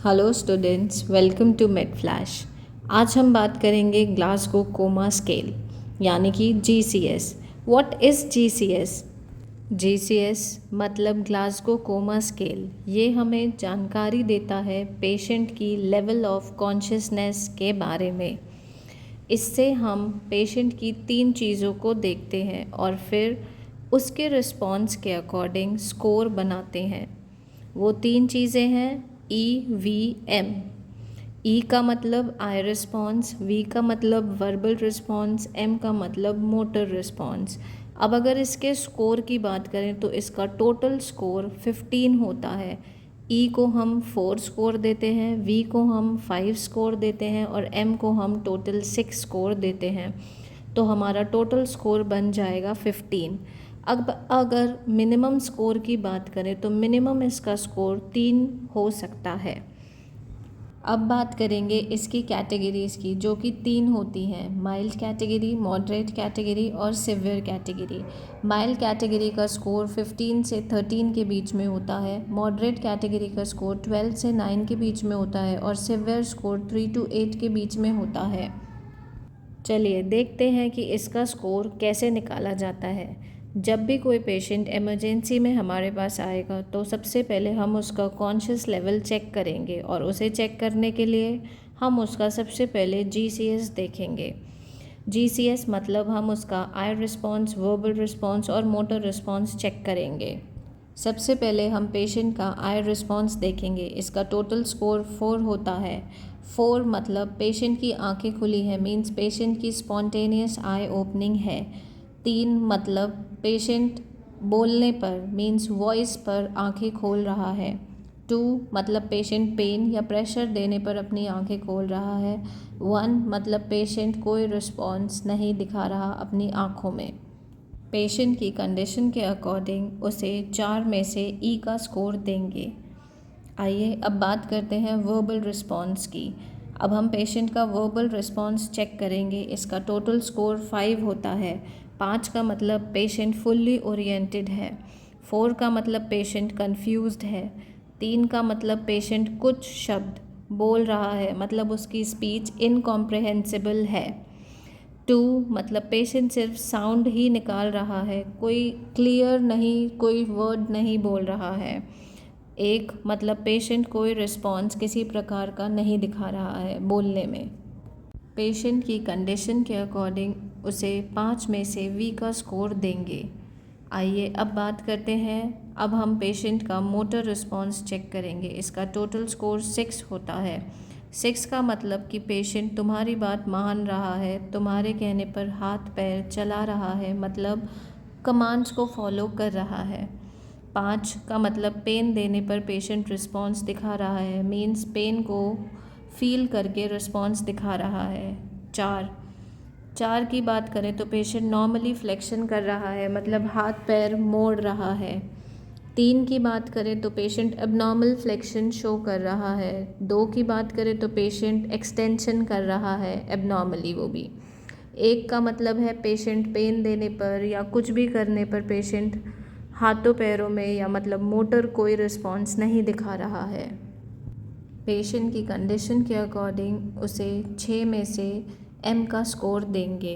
Hello students, welcome to Med Flash. आज हम बात करेंगे ग्लासगो कोमा स्केल यानी कि GCS। What is GCS? GCS मतलब ग्लासगो कोमा स्केल। ये हमें जानकारी देता है पेशेंट की लेवल ऑफ कॉन्शियसनेस के बारे में। इससे हम पेशेंट की 3 चीज़ों को देखते हैं और फिर उसके रिस्पॉन्स के अकॉर्डिंग स्कोर बनाते हैं। वो 3 चीज़ें हैं EVM। ई का मतलब आई रिस्पॉन्स, वी का मतलब वर्बल रिस्पॉन्स, एम का मतलब मोटर रिस्पॉन्स। अब अगर इसके स्कोर की बात करें तो इसका टोटल स्कोर 15 होता है। ई को हम 4 स्कोर देते हैं, वी को हम 5 स्कोर देते हैं और एम को हम टोटल 6 स्कोर देते हैं। तो हमारा टोटल स्कोर बन जाएगा 15। अब अगर मिनिमम स्कोर की बात करें तो मिनिमम इसका स्कोर 3 हो सकता है। अब बात करेंगे इसकी कैटेगरीज़ की, जो कि 3 होती हैं: माइल्ड कैटेगरी, मॉडरेट कैटेगरी और सिवियर कैटेगरी। माइल्ड कैटेगरी का स्कोर 15 से 13 के बीच में होता है, मॉडरेट कैटेगरी का स्कोर 12 से 9 के बीच में होता है और सिवियर स्कोर 3 to 8 के बीच में होता है। चलिए देखते हैं कि इसका स्कोर कैसे निकाला जाता है। जब भी कोई पेशेंट इमरजेंसी में हमारे पास आएगा तो सबसे पहले हम उसका कॉन्शियस लेवल चेक करेंगे और उसे चेक करने के लिए हम उसका सबसे पहले GCS देखेंगे। GCS मतलब हम उसका आई रिस्पॉन्स, वर्बल रिस्पॉन्स और मोटर रिस्पॉन्स चेक करेंगे। सबसे पहले हम पेशेंट का आई रिस्पॉन्स देखेंगे। इसका टोटल स्कोर 4 होता है। 4 मतलब पेशेंट की आंखें खुली हैं, मीन्स पेशेंट की स्पॉन्टेनियस आई ओपनिंग है। 3 मतलब पेशेंट बोलने पर मीन्स वॉइस पर आंखें खोल रहा है। 2 मतलब पेशेंट पेन या प्रेशर देने पर अपनी आंखें खोल रहा है। 1 मतलब पेशेंट कोई रिस्पॉन्स नहीं दिखा रहा अपनी आंखों में। पेशेंट की कंडीशन के अकॉर्डिंग उसे 4 में से ई का स्कोर देंगे। आइए अब बात करते हैं वर्बल रिस्पॉन्स की। अब हम पेशेंट का वर्बल रिस्पॉन्स चेक करेंगे। इसका टोटल स्कोर 5 होता है। 5 का मतलब पेशेंट फुल्ली ओरिएंटेड है। 4 का मतलब पेशेंट कंफ्यूज्ड है। 3 का मतलब पेशेंट कुछ शब्द बोल रहा है, मतलब उसकी स्पीच इनकॉम्प्रिहेंसिबल है। 2 मतलब पेशेंट सिर्फ साउंड ही निकाल रहा है, कोई क्लियर नहीं, कोई वर्ड नहीं बोल रहा है। 1 मतलब पेशेंट कोई रिस्पॉन्स किसी प्रकार का नहीं दिखा रहा है बोलने में। पेशेंट की कंडीशन के अकॉर्डिंग उसे 5 में से वी का स्कोर देंगे। आइए अब बात करते हैं। अब हम पेशेंट का मोटर रिस्पॉन्स चेक करेंगे। इसका टोटल स्कोर 6 होता है। 6 का मतलब कि पेशेंट तुम्हारी बात मान रहा है, तुम्हारे कहने पर हाथ पैर चला रहा है, मतलब कमांड्स को फॉलो कर रहा है। 5 का मतलब पेन देने पर पेशेंट रिस्पॉन्स दिखा रहा है, मीन्स पेन को फील करके रिस्पॉन्स दिखा रहा है। 4 की बात करें तो पेशेंट नॉर्मली फ्लेक्शन कर रहा है, मतलब हाथ पैर मोड़ रहा है। 3 की बात करें तो पेशेंट एबनॉर्मल फ्लेक्शन शो कर रहा है। 2 की बात करें तो पेशेंट एक्सटेंशन कर रहा है एबनॉर्मली, वो भी। 1 का मतलब है पेशेंट पेन देने पर या कुछ भी करने पर पेशेंट हाथों पैरों में या मतलब मोटर कोई रिस्पॉन्स नहीं दिखा रहा है। पेशेंट की कंडीशन के अकॉर्डिंग उसे 6 में से एम का स्कोर देंगे।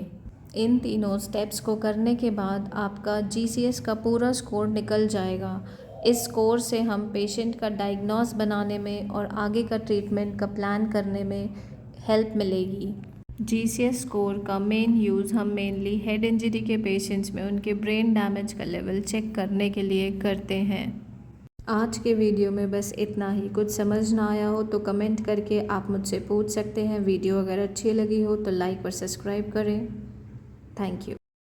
इन तीनों स्टेप्स को करने के बाद आपका GCS का पूरा स्कोर निकल जाएगा। इस स्कोर से हम पेशेंट का डायग्नोस बनाने में और आगे का ट्रीटमेंट का प्लान करने में हेल्प मिलेगी। GCS स्कोर का मेन यूज़ हम मेनली हेड इंजरी के पेशेंट्स में उनके ब्रेन डैमेज का लेवल चेक करने के लिए करते हैं। आज के वीडियो में बस इतना ही। कुछ समझ ना आया हो तो कमेंट करके आप मुझसे पूछ सकते हैं। वीडियो अगर अच्छी लगी हो तो लाइक और सब्सक्राइब करें। Thank you.